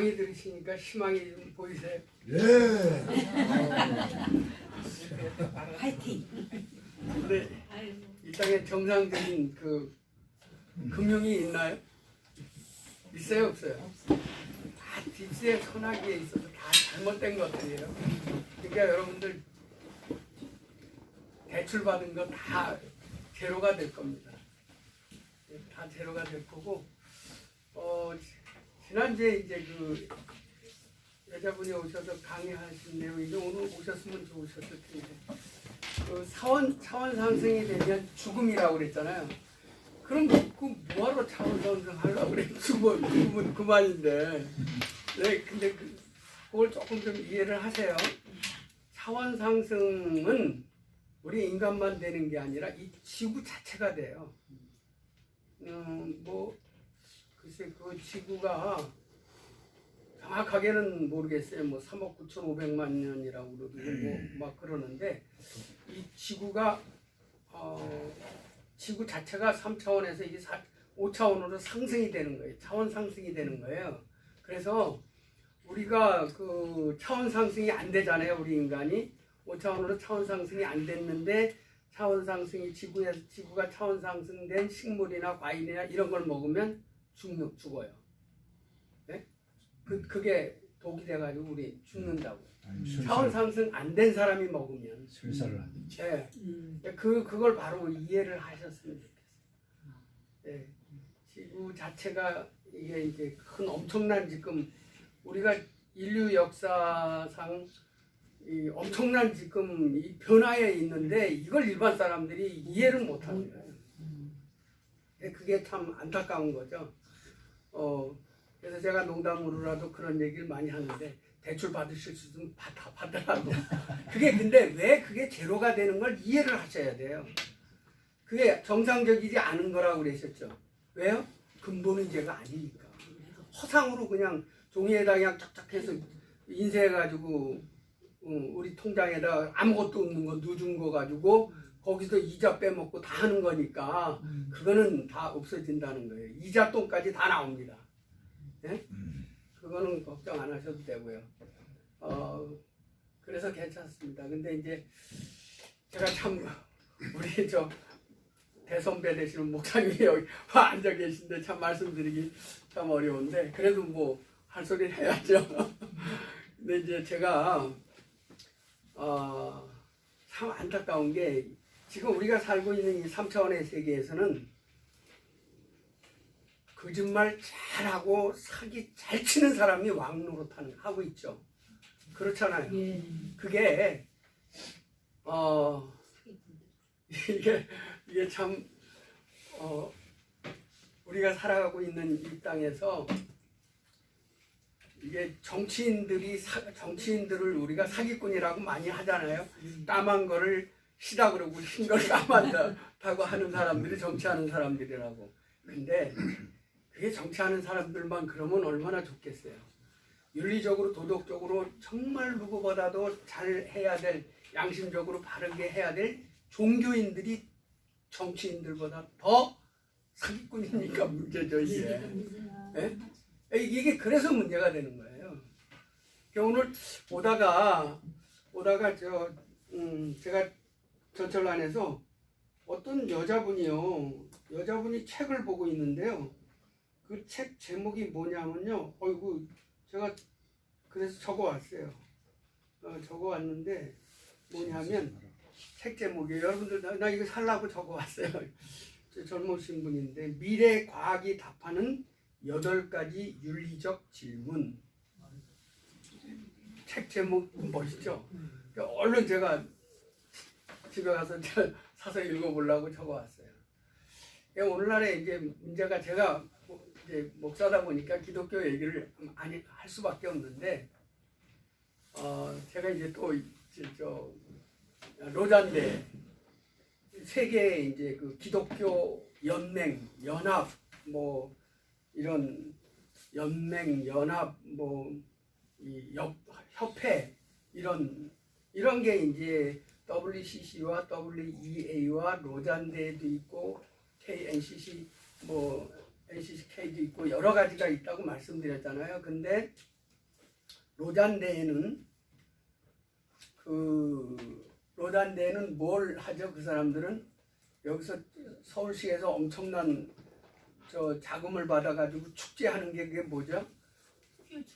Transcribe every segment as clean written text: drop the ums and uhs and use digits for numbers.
강의 들으시니까 희망이 좀 보이세요? 예. 화이팅. 근데 이 땅에 정상적인 그 금융이 있나요? 있어요, 없어요? 다 딥스의 소나기에 있어서 다 잘못된 것들이에요. 그러니까 여러분들 대출 받은 거 다 제로가 될 겁니다. 다 제로가 될 거고, 지난주에 이제 그 여자분이 오셔서 강의하신 내용인데 오늘 오셨으면 좋으셨을 텐데, 그 차원 상승이 되면 죽음이라고 그랬잖아요. 그럼 그 뭐하러 차원 상승하려고 그래? 죽으면 그만인데. 네, 근데 그걸 조금 좀 이해를 하세요. 차원 상승은 우리 인간만 되는 게 아니라 이 지구 자체가 돼요. 뭐 글쎄 그 지구가 정확하게는 모르겠어요. 뭐 3억 9,500만 년이라고 그러고 막 그러는데 이 지구가 지구 자체가 3차원에서 이게 5차원으로 상승이 되는 거예요. 차원 상승이 되는 거예요. 그래서 우리가 그 차원 상승이 안 되잖아요. 우리 인간이 5차원으로 차원 상승이 안 됐는데 차원 상승이 지구가 차원 상승된 식물이나 과일이나 이런 걸 먹으면 죽어요. 네? 그게 독이 돼가지고 우리 죽는다고. 차원 상승 안 된 사람이 먹으면 술사를 안 되지. 네. 그걸 바로 이해를 하셨으면 좋겠어요. 네. 지구 자체가 이게 이제 큰 엄청난 지금 우리가 인류 역사상 이 엄청난 지금 이 변화에 있는데 이걸 일반 사람들이 이해를 못하는 거예요. 그게 참 안타까운 거죠. 그래서 제가 농담으로라도 그런 얘기를 많이 하는데 대출 받으실 수 있으면 받으라고. 그게 근데 왜 그게 제로가 되는 걸 이해를 하셔야 돼요. 그게 정상적이지 않은 거라고 그러셨죠. 왜요? 근본은 제가 아니니까. 허상으로 그냥 종이에다 그냥 쫙쫙 해서 인쇄해가지고 우리 통장에다 아무것도 없는 거 누준 거 가지고 거기서 이자 빼먹고 다 하는 거니까 그거는 다 없어진다는 거예요. 이자 돈까지 다 나옵니다. 네? 그거는 걱정 안 하셔도 되고요. 그래서 괜찮습니다. 근데 이제 제가 참 우리 저 대선배 되시는 목사님이 여기 앉아 계신데 참 말씀드리기 참 어려운데 그래도 뭐 할 소리를 해야죠. 근데 이제 제가 참 안타까운 게 지금 우리가 살고 있는 이 3차원의 세계에서는 거짓말 잘하고 사기 잘 치는 사람이 왕노릇하는 하고 있죠. 그렇잖아요. 예. 그게 이게 참 우리가 살아가고 있는 이 땅에서 이게 정치인들을 우리가 사기꾼이라고 많이 하잖아요. 까만 거를 시다 그러고 흰 걸 까만다고 하는 사람들이 정치하는 사람들이라고. 근데 그게 정치하는 사람들만 그러면 얼마나 좋겠어요. 윤리적으로 도덕적으로 정말 누구보다도 잘 해야 될 양심적으로 바르게 해야 될 종교인들이 정치인들보다 더 사기꾼이니까 문제죠 이게. 네? 이게 그래서 문제가 되는 거예요. 오늘 오다가 제가 전철관에서 어떤 여자분이 책을 보고 있는데요. 그 책 제목이 뭐냐면요. 제가 그래서 적어왔어요. 적어왔는데 뭐냐면 책 제목이 여러분들 나 이거 살라고 적어왔어요. 젊으신 분인데 미래 과학이 답하는 8가지 윤리적 질문. 책 제목 멋있죠? 얼른 제가 집에 가서 사서 읽어보려고 적어왔어요. 오늘날에 이제 문제가 제가 이제 목사다 보니까 기독교 얘기를 많이 할 수밖에 없는데, 제가 이제 또 로잔대 세계 이제 그 기독교 연맹, 연합 뭐 이런 연맹, 연합 이 협회 이런 게 이제 WCC와 WEA와 로잔대도 있고 KNCC NCCK도 있고 여러 가지가 있다고 말씀드렸잖아요. 근데 로잔대에는 로잔대에는 뭘 하죠? 그 사람들은 여기서 서울시에서 엄청난 자금을 받아가지고 축제하는 게 그게 뭐죠?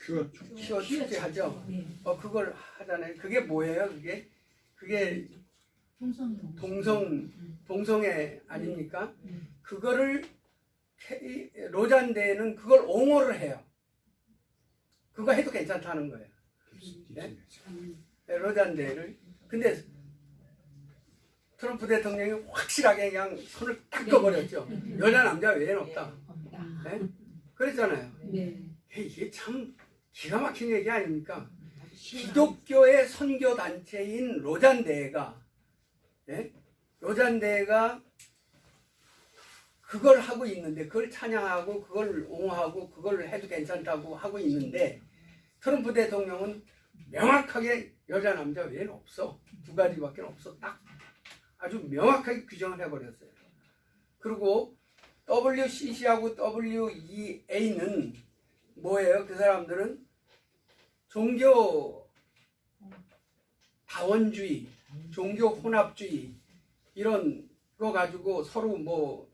퀴어 축제하죠. 그걸 하잖아요. 그게 뭐예요? 그게 동성애 아닙니까? 그거를 로잔대에는 그걸 옹호를 해요. 그거 해도 괜찮다는 거예요. 네? 로잔대를. 근데 트럼프 대통령이 확실하게 그냥 손을 딱 꺼버렸죠. 여자 남자 외에는 없다. 네? 그랬잖아요. 이게 참 기가 막힌 얘기 아닙니까? 기독교의 선교 단체인 로잔대회가 로잔대회가 그걸 하고 있는데, 그걸 찬양하고 그걸 옹호하고 그걸 해도 괜찮다고 하고 있는데, 트럼프 대통령은 명확하게 여자 남자 외에는 없어. 두 가지밖에 없어. 딱 아주 명확하게 규정을 해버렸어요. 그리고 WCC하고 WEA는 뭐예요? 그 사람들은 종교 다원주의, 종교 혼합주의 이런 거 가지고 서로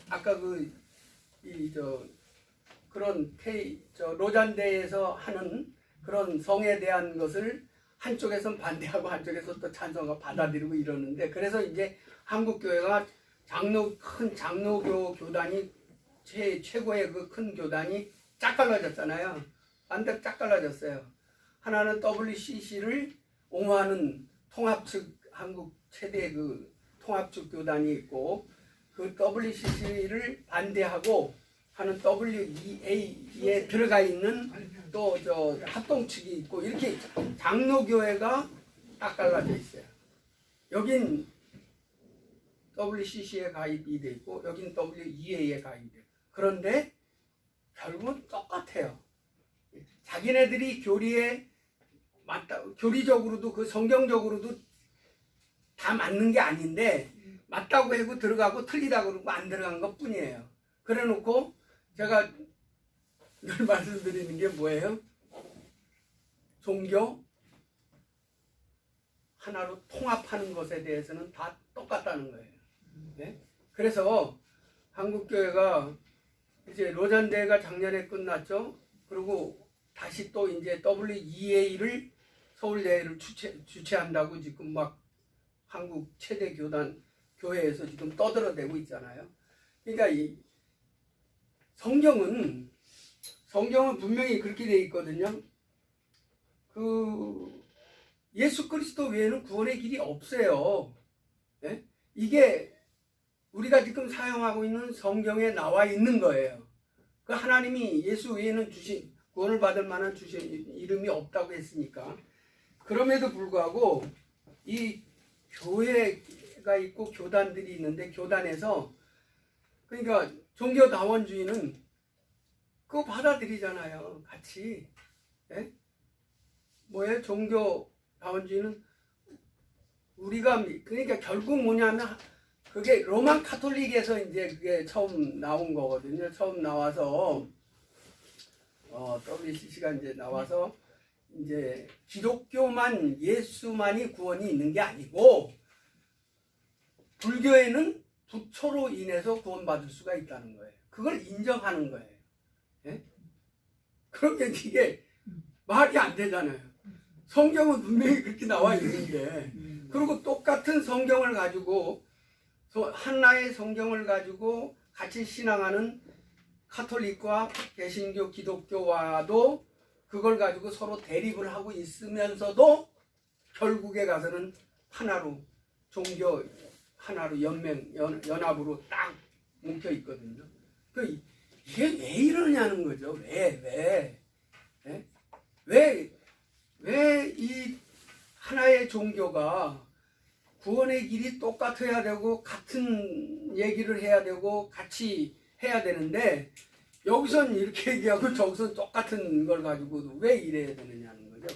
아까 그런 로잔대에서 하는 그런 성에 대한 것을 한쪽에서는 반대하고 한쪽에서 또 찬성하고 받아들이고 이러는데, 그래서 이제 한국 교회가 큰 장로교 교단이 최고의 그 큰 교단이 짝 갈라졌잖아요. 반대로 짝 갈라졌어요. 하나는 WCC를 옹호하는 통합측, 한국 최대 그 통합측 교단이 있고, 그 WCC를 반대하고 하는 WEA에 들어가 있는 또 합동측이 있고, 이렇게 장로교회가 딱 갈라져 있어요. 여긴 WCC에 가입이 돼 있고 여긴 WEA에 가입이 돼. 그런데 결국은 똑같아요. 자기네들이 교리에 맞다, 교리적으로도 그 성경적으로도 다 맞는 게 아닌데 맞다고 하고 들어가고 틀리다고 그러고 안 들어간 것 뿐이에요. 그래 놓고 제가 늘 말씀드리는 게 뭐예요? 종교 하나로 통합하는 것에 대해서는 다 똑같다는 거예요. 네? 그래서 한국교회가 이제 로잔대회가 작년에 끝났죠. 그리고 다시 또 이제 WEA를 서울대회를 주최한다고 지금 막 한국 최대 교회에서 지금 떠들어대고 있잖아요. 그러니까 이 성경은 분명히 그렇게 돼 있거든요. 그 예수 그리스도 외에는 구원의 길이 없어요. 네? 이게 우리가 지금 사용하고 있는 성경에 나와 있는 거예요. 그 하나님이 예수 외에는 구원을 받을 만한 이름이 없다고 했으니까. 그럼에도 불구하고 이 교회가 있고 교단들이 있는데, 교단에서 그러니까 종교다원주의는 그거 받아들이잖아요. 같이. 네? 뭐예요? 종교다원주의는 우리가 그러니까 결국 뭐냐면 그게 로만 카톨릭에서 이제 그게 처음 나온 거거든요. 처음 나와서 WCC가 이제 나와서 이제 기독교만 예수만이 구원이 있는 게 아니고 불교에는 부처로 인해서 구원받을 수가 있다는 거예요. 그걸 인정하는 거예요. 예? 그런데 이게 말이 안 되잖아요. 성경은 분명히 그렇게 나와 있는데, 그리고 똑같은 성경을 가지고 하나의 성경을 가지고 같이 신앙하는 카톨릭과 개신교, 기독교와도 그걸 가지고 서로 대립을 하고 있으면서도 결국에 가서는 하나로 종교 하나로 연합으로 딱 뭉쳐 있거든요. 이게 왜 이러냐는 거죠. 왜 이 하나의 종교가 구원의 길이 똑같아야 되고 같은 얘기를 해야 되고 같이 해야 되는데 여기선 이렇게 얘기하고 저기선 똑같은 걸 가지고도 왜 이래야 되느냐는 거죠.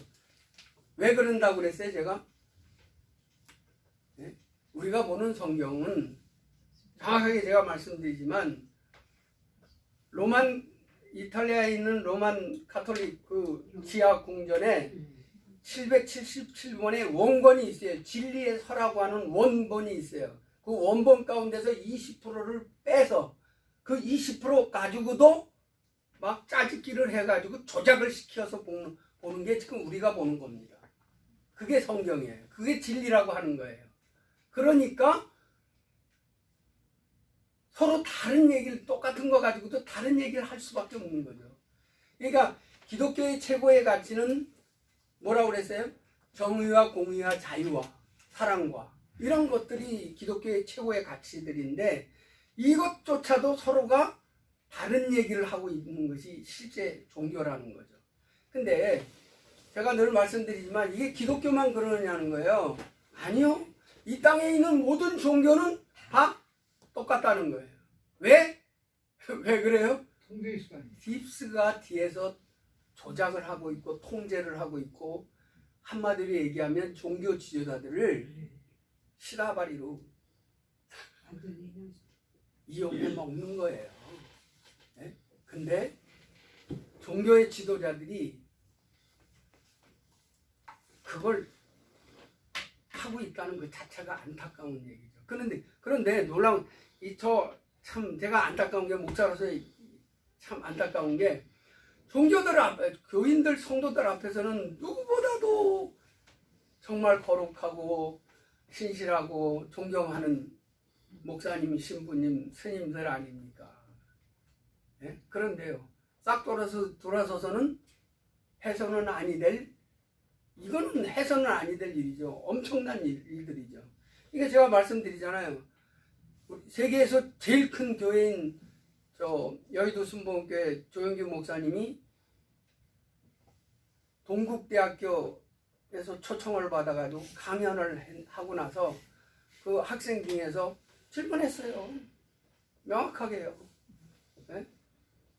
왜 그런다고 그랬어요, 제가? 네? 우리가 보는 성경은 정확하게 제가 말씀드리지만 로만 이탈리아에 있는 로만 가톨릭 그 지하 궁전에 777번의 원본이 있어요. 진리의 서라고 하는 원본이 있어요. 그 원본 가운데서 20%를 빼서 그 20% 가지고도 막 짜집기를 해가지고 조작을 시켜서 보는 게 지금 우리가 보는 겁니다. 그게 성경이에요. 그게 진리라고 하는 거예요. 그러니까 서로 다른 얘기를 똑같은 거 가지고도 다른 얘기를 할 수밖에 없는 거죠. 그러니까 기독교의 최고의 가치는 뭐라고 그랬어요? 정의와 공의와 자유와 사랑과 이런 것들이 기독교의 최고의 가치들인데 이것조차도 서로가 다른 얘기를 하고 있는 것이 실제 종교라는 거죠. 근데 제가 늘 말씀드리지만 이게 기독교만 그러냐는 거예요. 아니요. 이 땅에 있는 모든 종교는 다 똑같다는 거예요. 왜? 왜 그래요? 통제의 수단이. 딥스가 뒤에서 조작을 하고 있고 통제를 하고 있고 한마디로 얘기하면 종교 지도자들을 시다바리로 이용해 먹는 거예요. 네? 근데 종교의 지도자들이 그걸 하고 있다는 것 자체가 안타까운 얘기죠. 그런데 놀라운 참 제가 안타까운 게 목사로서 참 안타까운 게 종교들 앞에 교인들 성도들 앞에서는 누구보다도 정말 거룩하고 신실하고 존경하는 목사님, 신부님, 스님들 아닙니까? 네? 그런데요, 싹 돌아서서는 해서는 아니 될 이거는 해서는 아니 될 일이죠. 엄청난 일들이죠. 이게 제가 말씀드리잖아요. 세계에서 제일 큰 교회인 여의도 순복음교회 조영규 목사님이 동국대학교에서 초청을 받아가지고 강연을 하고 나서 그 학생 중에서 질문했어요. 명확하게요. 네?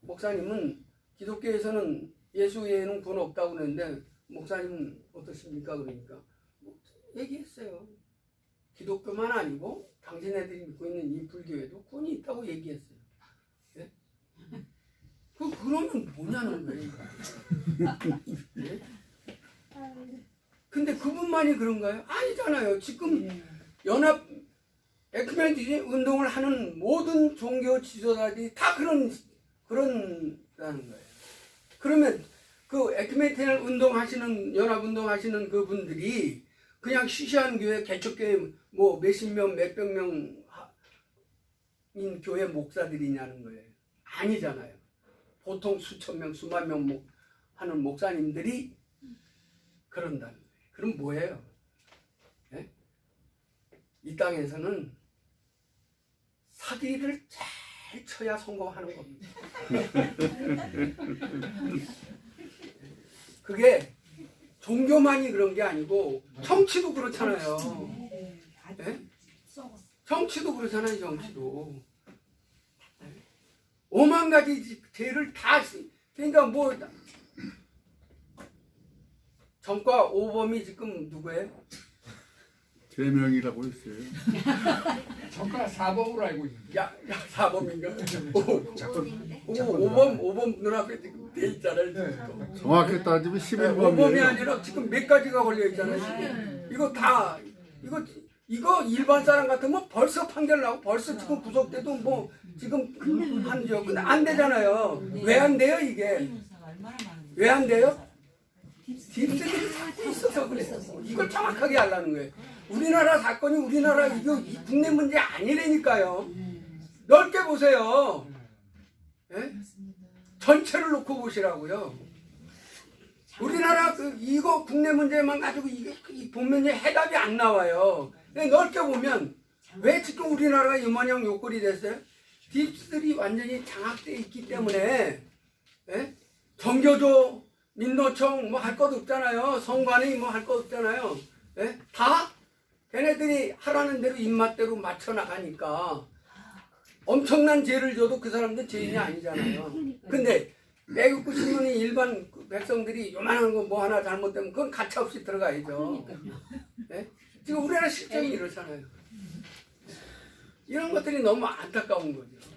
목사님은 기독교에서는 예수 외에는 구원 없다고 그러는데 목사님은 어떻습니까? 그러니까 얘기했어요. 기독교만 아니고 당신네들이 믿고 있는 이 불교에도 구원이 있다고 얘기했어요. 네? 그러면 뭐냐는 거예요. 네? 근데 그분만이 그런가요? 아니잖아요. 지금 연합 에큐메니즘 운동을 하는 모든 종교 지도자들이 다 그런다는 거예요. 그러면 그 에큐메니즘 운동하시는 연합 운동하시는 그분들이 그냥 시시한 교회 개척교회 뭐 몇십 명 몇백 명인 교회 목사들이냐는 거예요. 아니잖아요. 보통 수천 명 수만 명 하는 목사님들이 그런다는 거예요. 그럼 뭐예요? 네? 이 땅에서는 사기를 잘 쳐야 성공하는 겁니다. 그게 종교만이 그런 게 아니고 정치도 그렇잖아요. 네? 정치도 그렇잖아요. 정치도. 오만 가지 죄를 다 그러니까 뭐 전과 오범이 지금 누구예요? 3명이라고 했어요. 정가 4범으로 알고 있는데. 야 4범인가? 오범 눈앞에 지금 돼 있잖아요. 지금. 정확히 따지면 11범이에요. 오범이 아니라 지금 몇 가지가 걸려 있잖아요. 지금. 이거 다 이거 일반 사람 같으면 벌써 판결 나고 벌써 지금 구속돼도 뭐 지금 한죠. 근데 안 되잖아요. 왜 안 돼요 이게? 왜 안 돼요? 딥스들이 자꾸 있어서 그래요. 이걸 정확하게 하려는 거예요. 우리나라 사건이 우리나라 이거 국내 문제 아니라니까요. 넓게 보세요. 예? 전체를 놓고 보시라고요. 우리나라 이거 국내 문제만 가지고 이 보면 해답이 안 나와요. 넓게 보면 왜 지금 우리나라가 이모양 요꼴이 됐어요? 딥스들이 완전히 장악되어 있기 때문에 예? 정교조 민노총 뭐 할 것 없잖아요. 성관이 뭐 할 것 없잖아요. 예? 다 걔네들이 하라는 대로 입맛대로 맞춰 나가니까 엄청난 죄를 줘도 그 사람들 죄인이 아니잖아요. 근데 매국구 신문이 일반 백성들이 요만한 거 뭐 하나 잘못되면 그건 가차없이 들어가야죠. 예? 지금 우리나라 실정이 이렇잖아요. 이런 것들이 너무 안타까운 거죠.